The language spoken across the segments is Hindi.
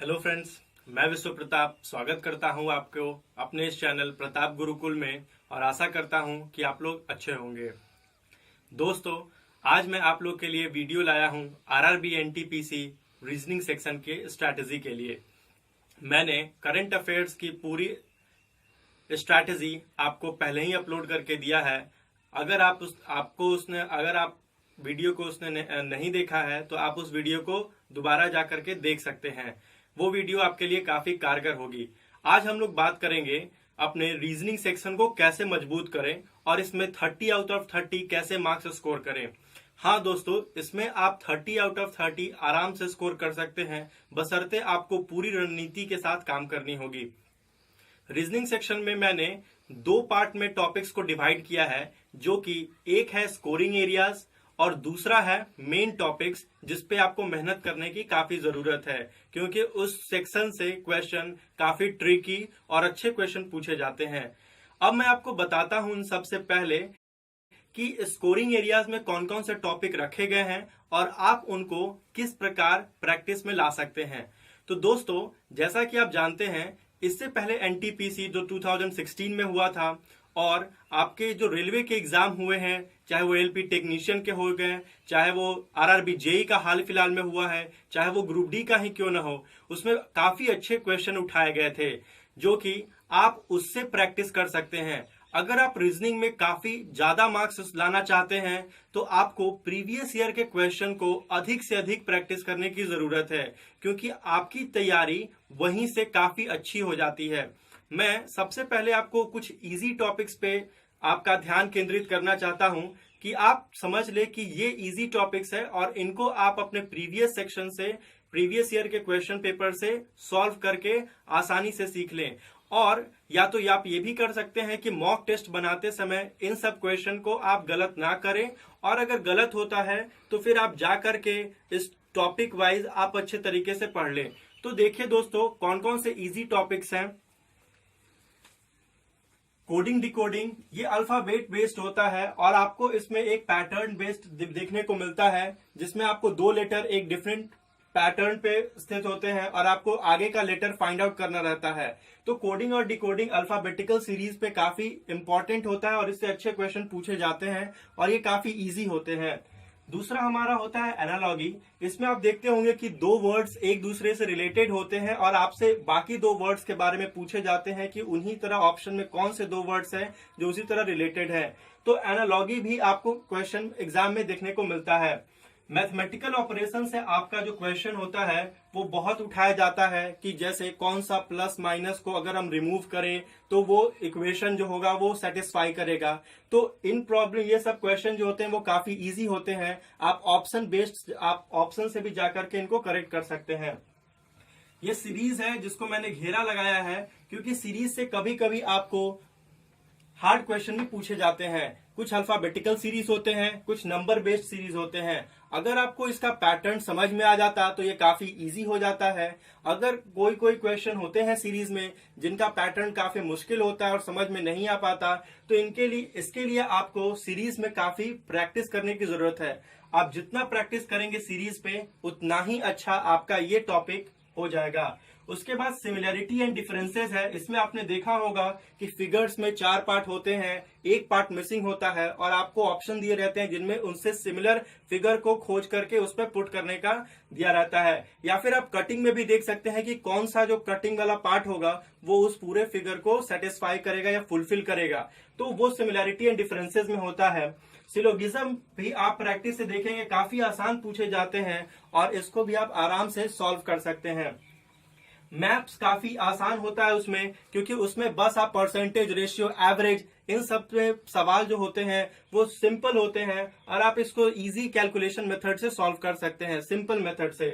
हेलो फ्रेंड्स, मैं विश्व प्रताप स्वागत करता हूं आपको अपने इस चैनल प्रताप गुरुकुल में और आशा करता हूं कि आप लोग अच्छे होंगे। दोस्तों, आज मैं आप लोग के लिए वीडियो लाया हूं आरआरबी एनटीपीसी रीजनिंग सेक्शन के स्ट्रैटेजी के लिए। मैंने करंट अफेयर्स की पूरी स्ट्रैटेजी आपको पहले ही अपलोड करके दिया है। अगर आप वीडियो को नहीं देखा है तो आप उस वीडियो को दोबारा जा करके देख सकते हैं। वो वीडियो आपके लिए काफी कारगर होगी। आज हम लोग बात करेंगे अपने रीजनिंग सेक्शन को कैसे मजबूत करें और इसमें 30 आउट ऑफ 30 कैसे मार्क्स स्कोर करें। हाँ दोस्तों, इसमें आप 30 आउट ऑफ 30 आराम से स्कोर कर सकते हैं, बशर्ते आपको पूरी रणनीति के साथ काम करनी होगी। रीजनिंग सेक्शन में मैंने दो पार्ट में टॉपिक्स को डिवाइड किया है, जो कि एक है स्कोरिंग एरियाज और दूसरा है मेन टॉपिक्स, जिसपे आपको मेहनत करने की काफी जरूरत है, क्योंकि उस सेक्शन से क्वेश्चन काफी ट्रिकी और अच्छे क्वेश्चन पूछे जाते हैं। अब मैं आपको बताता हूं सबसे पहले कि स्कोरिंग एरियाज में कौन कौन से टॉपिक रखे गए हैं और आप उनको किस प्रकार प्रैक्टिस में ला सकते हैं। तो दोस्तों, जैसा कि आप जानते हैं, इससे पहले एनटीपीसी जो 2016 में हुआ था और आपके जो रेलवे के एग्जाम हुए हैं, चाहे वो एलपी टेक्नीशियन के हो गए, चाहे वो आरआरबी जेई का हाल फिलहाल में हुआ है, चाहे वो ग्रुप डी का ही क्यों ना हो, उसमें काफी अच्छे क्वेश्चन उठाए गए थे, जो कि आप उससे प्रैक्टिस कर सकते हैं। अगर आप रीजनिंग में काफी ज्यादा मार्क्स लाना चाहते हैं तो आपको प्रीवियस ईयर के क्वेश्चन को अधिक से अधिक प्रैक्टिस करने की जरूरत है, क्योंकि आपकी तैयारी वहीं से काफी अच्छी हो जाती है। मैं सबसे पहले आपको कुछ इजी टॉपिक्स पे आपका ध्यान केंद्रित करना चाहता हूं कि आप समझ ले कि ये इजी टॉपिक्स है और इनको आप अपने प्रीवियस सेक्शन से, प्रीवियस ईयर के क्वेश्चन पेपर से सॉल्व करके आसानी से सीख लें। और या तो आप ये भी कर सकते हैं कि मॉक टेस्ट बनाते समय इन सब क्वेश्चन को आप गलत ना करें, और अगर गलत होता है तो फिर आप जा करके इस टॉपिक वाइज आप अच्छे तरीके से पढ़ लें। तो देखिए दोस्तों, कौन कौन से इजी टॉपिक्स हैं। कोडिंग डिकोडिंग, ये अल्फाबेट बेस्ड होता है और आपको इसमें एक पैटर्न बेस्ड देखने को मिलता है, जिसमें आपको दो लेटर एक डिफरेंट पैटर्न पे स्थित होते हैं और आपको आगे का लेटर फाइंड आउट करना रहता है। तो कोडिंग और डिकोडिंग अल्फाबेटिकल सीरीज पे काफी इंपॉर्टेंट होता है और इससे अच्छे क्वेश्चन पूछे जाते हैं और ये काफी इजी होते हैं। दूसरा हमारा होता है एनालॉगी। इसमें आप देखते होंगे कि दो वर्ड्स एक दूसरे से रिलेटेड होते हैं और आपसे बाकी दो वर्ड्स के बारे में पूछे जाते हैं कि उन्हीं तरह ऑप्शन में कौन से दो वर्ड्स हैं जो उसी तरह रिलेटेड है। तो एनालॉगी भी आपको क्वेश्चन एग्जाम में देखने को मिलता है। मैथमेटिकल ऑपरेशन से आपका जो क्वेश्चन होता है वो बहुत उठाया जाता है कि जैसे कौन सा प्लस माइनस को अगर हम रिमूव करें तो वो इक्वेशन जो होगा वो सेटिस्फाई करेगा। तो इन प्रॉब्लम ये सब क्वेश्चन जो होते हैं वो काफी इजी होते हैं। आप ऑप्शन से भी जाकर के इनको करेक्ट कर सकते हैं। ये सीरीज है जिसको मैंने घेरा लगाया है, क्योंकि सीरीज से कभी कभी आपको हार्ड क्वेश्चन भी पूछे जाते हैं। कुछ अल्फाबेटिकल सीरीज होते हैं, कुछ नंबर बेस्ड सीरीज होते हैं। अगर आपको इसका पैटर्न समझ में आ जाता तो ये काफी इजी हो जाता है। अगर कोई कोई क्वेश्चन होते हैं सीरीज में जिनका पैटर्न काफी मुश्किल होता है और समझ में नहीं आ पाता, तो इसके लिए आपको सीरीज में काफी प्रैक्टिस करने की जरूरत है। आप जितना प्रैक्टिस करेंगे सीरीज पे उतना ही अच्छा आपका ये टॉपिक हो जाएगा। उसके बाद सिमिलैरिटी एंड डिफरेंसेस है। इसमें आपने देखा होगा कि फिगर्स में 4 पार्ट होते हैं, एक पार्ट मिसिंग होता है और आपको ऑप्शन दिए रहते हैं जिनमें उनसे सिमिलर फिगर को खोज करके उस पर पुट करने का दिया रहता है। या फिर आप कटिंग में भी देख सकते हैं कि कौन सा जो कटिंग वाला पार्ट होगा वो उस पूरे फिगर को सेटिस्फाई करेगा या फुलफिल करेगा। तो वो सिमिलैरिटी एंड डिफरेंसेस में होता है। सिलोगिज्म भी आप प्रैक्टिस से देखेंगे काफी आसान पूछे जाते हैं और इसको भी आप आराम से सॉल्व कर सकते हैं। मैप्स काफी आसान होता है उसमें, क्योंकि उसमें बस आप परसेंटेज, रेशियो, एवरेज, इन सब पे सवाल जो होते हैं वो सिंपल होते हैं और आप इसको इजी कैलकुलेशन मेथड से सॉल्व कर सकते हैं, सिंपल मेथड से।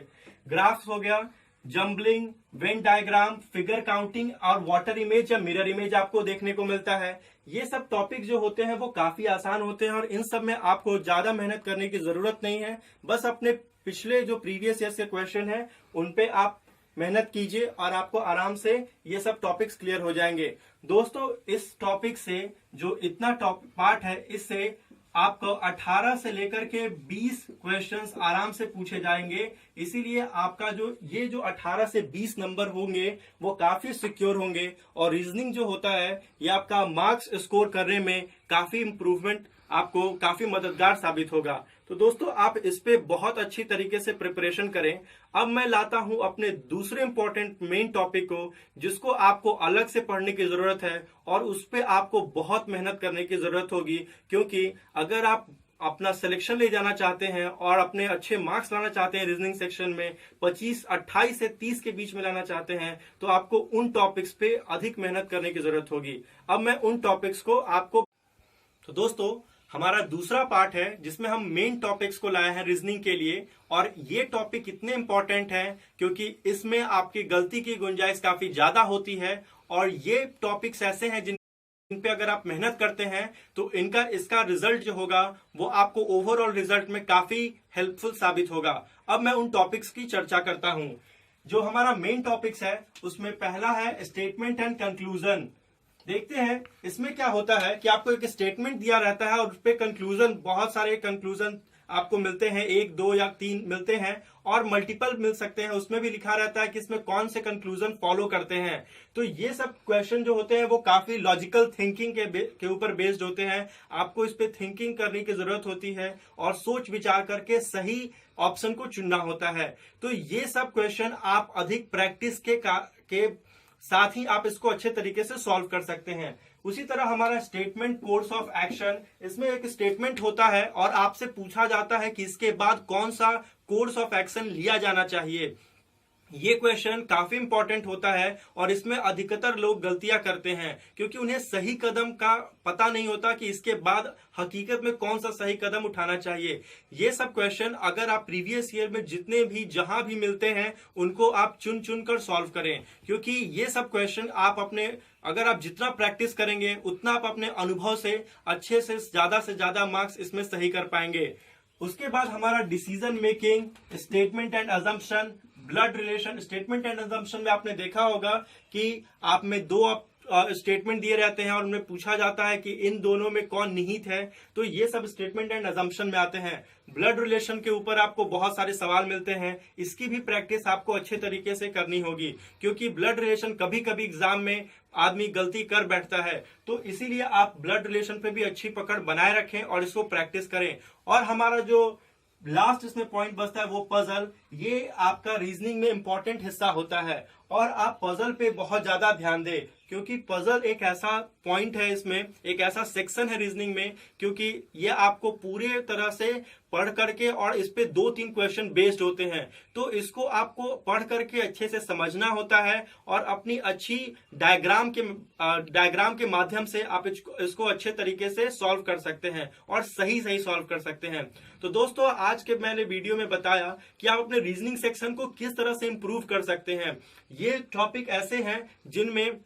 ग्राफ्स हो गया, jumbling, Venn diagram, figure counting और वाटर इमेज या मिरर इमेज आपको देखने को मिलता है। ये सब टॉपिक जो होते हैं वो काफी आसान होते हैं और इन सब में आपको ज्यादा मेहनत करने की जरूरत नहीं है। बस अपने पिछले जो प्रीवियस ईयर के क्वेश्चन है उन पे आप मेहनत कीजिए और आपको आराम से ये सब टॉपिक्स क्लियर हो जाएंगे। दोस्तों, इस टॉपिक से जो इतना पार्ट है, इससे आपको 18 से लेकर के 20 क्वेश्चंस आराम से पूछे जाएंगे। इसीलिए आपका जो 18 से 20 नंबर होंगे वो काफी सिक्योर होंगे और रीजनिंग जो होता है ये आपका मार्क्स स्कोर करने में काफी इंप्रूवमेंट आपको काफी मददगार साबित होगा। तो दोस्तों आप इस पे बहुत अच्छी तरीके से प्रिपरेशन करें। अब मैं लाता हूं अपने दूसरे इंपॉर्टेंट मेन टॉपिक को, जिसको आपको अलग से पढ़ने की जरूरत है और उस पे आपको बहुत मेहनत करने की जरूरत होगी, क्योंकि अगर आप अपना सिलेक्शन ले जाना चाहते हैं और अपने अच्छे मार्क्स लाना चाहते हैं रीजनिंग सेक्शन में 28 से 30 के बीच में लाना चाहते हैं, तो आपको उन टॉपिक्स पे अधिक मेहनत करने की जरूरत होगी। अब मैं उन टॉपिक्स को आपको तो दोस्तों हमारा दूसरा पार्ट है जिसमें हम मेन टॉपिक्स को लाए हैं रीजनिंग के लिए, और ये टॉपिक इतने इंपॉर्टेंट हैं क्योंकि इसमें आपकी गलती की गुंजाइश काफी ज्यादा होती है और ये टॉपिक्स ऐसे हैं जिन पे अगर आप मेहनत करते हैं तो इसका रिजल्ट जो होगा वो आपको ओवरऑल रिजल्ट में काफी हेल्पफुल साबित होगा। अब मैं उन टॉपिक्स की चर्चा करता हूं। जो हमारा मेन टॉपिक्स है उसमें पहला है स्टेटमेंट एंड कंक्लूजन। देखते हैं इसमें क्या होता है कि आपको एक स्टेटमेंट दिया रहता है और उस पे कंक्लूजन, बहुत सारे कंक्लूजन आपको मिलते हैं, 1, 2 या 3 मिलते हैं और मल्टीपल मिल सकते हैं। उसमें भी लिखा रहता है कि इसमें कौन से कंक्लूजन फॉलो करते हैं। तो ये सब क्वेश्चन जो होते हैं वो काफी लॉजिकल थिंकिंग के ऊपर बेस्ड होते हैं। आपको इस पे थिंकिंग करने की जरूरत होती है और सोच विचार करके सही ऑप्शन को चुनना होता है। तो ये सब क्वेश्चन आप अधिक प्रैक्टिस के साथ ही आप इसको अच्छे तरीके से सॉल्व कर सकते हैं। उसी तरह हमारा स्टेटमेंट कोर्स ऑफ एक्शन, इसमें एक स्टेटमेंट होता है और आपसे पूछा जाता है कि इसके बाद कौन सा कोर्स ऑफ एक्शन लिया जाना चाहिए। ये क्वेश्चन काफी इंपॉर्टेंट होता है और इसमें अधिकतर लोग गलतियां करते हैं क्योंकि उन्हें सही कदम का पता नहीं होता कि इसके बाद हकीकत में कौन सा सही कदम उठाना चाहिए। ये सब क्वेश्चन अगर आप प्रीवियस ईयर में जितने भी जहां भी मिलते हैं उनको आप चुन चुन कर सॉल्व करें, क्योंकि ये सब क्वेश्चन अगर आप जितना प्रैक्टिस करेंगे उतना आप अपने अनुभव से अच्छे से ज्यादा मार्क्स इसमें सही कर पाएंगे। उसके बाद हमारा decision making, statement and assumption, blood relation. Statement and assumption में आपने देखा होगा कि आप में 2 स्टेटमेंट दिए रहते हैं और उनमें पूछा जाता है कि इन दोनों में कौन निहित है। तो ये सब स्टेटमेंट एंड अजम्पशन में आते हैं। ब्लड रिलेशन के ऊपर आपको बहुत सारे सवाल मिलते हैं, इसकी भी प्रैक्टिस आपको अच्छे तरीके से करनी होगी, क्योंकि ब्लड रिलेशन कभी कभी एग्जाम में आदमी गलती कर बैठता है। तो इसीलिए आप ब्लड रिलेशन पे भी अच्छी पकड़ बनाए रखें और इसको प्रैक्टिस करें। और हमारा जो लास्ट इसमें पॉइंट बचता है वो पजल। ये आपका रीजनिंग में इंपॉर्टेंट हिस्सा होता है और आप पजल पे बहुत ज्यादा ध्यान दें, क्योंकि पजल एक ऐसा पॉइंट है, इसमें एक ऐसा सेक्शन है रीजनिंग में, क्योंकि ये आपको पूरे तरह से पढ़ करके और इस पे 2-3 क्वेश्चन बेस्ड होते हैं। तो इसको आपको पढ़ करके अच्छे से समझना होता है और अपनी अच्छी डायग्राम के माध्यम से आप इसको अच्छे तरीके से सॉल्व कर सकते हैं और सही सॉल्व कर सकते हैं। तो दोस्तों आज के मैंने वीडियो में बताया कि आप अपने रीजनिंग सेक्शन को किस तरह से इंप्रूव कर सकते हैं। ये टॉपिक ऐसे हैं जिनमें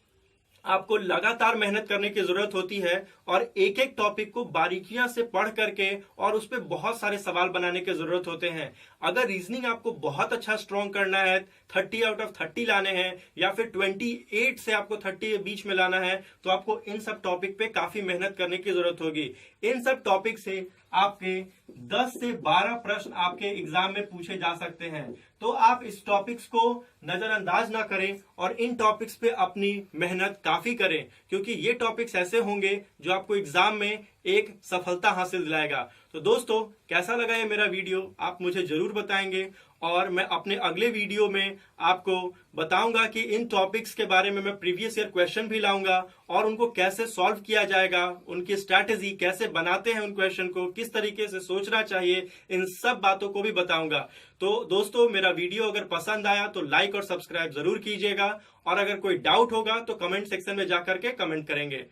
आपको लगातार मेहनत करने की जरूरत होती है और एक एक टॉपिक को बारीकियां से पढ़ करके और उस पर बहुत सारे सवाल बनाने की जरूरत होते हैं। अगर रीजनिंग आपको बहुत अच्छा स्ट्रॉन्ग करना है, 30 आउट ऑफ 30 लाने हैं या फिर 28 से आपको 30 के बीच में लाना है, तो आपको इन सब टॉपिक पे काफी मेहनत करने की जरूरत होगी। इन सब टॉपिक से आपके 10 से 12 प्रश्न आपके एग्जाम में पूछे जा सकते हैं। तो आप इस टॉपिक्स को नजरअंदाज ना करें और इन टॉपिक्स पे अपनी मेहनत काफी करें, क्योंकि ये टॉपिक्स ऐसे होंगे जो आपको एग्जाम में एक सफलता हासिल दिलाएगा। तो दोस्तों कैसा लगा ये मेरा वीडियो आप मुझे जरूर बताएंगे और मैं अपने अगले वीडियो में आपको बताऊंगा कि इन टॉपिक्स के बारे में मैं प्रीवियस ईयर क्वेश्चन भी लाऊंगा और उनको कैसे सॉल्व किया जाएगा, उनकी स्ट्रैटेजी कैसे बनाते हैं, उन क्वेश्चन को किस तरीके से सोचना चाहिए, इन सब बातों को भी बताऊंगा। तो दोस्तों मेरा वीडियो अगर पसंद आया तो लाइक और सब्सक्राइब जरूर कीजिएगा और अगर कोई डाउट होगा तो कमेंट सेक्शन में जाकर के कमेंट करेंगे।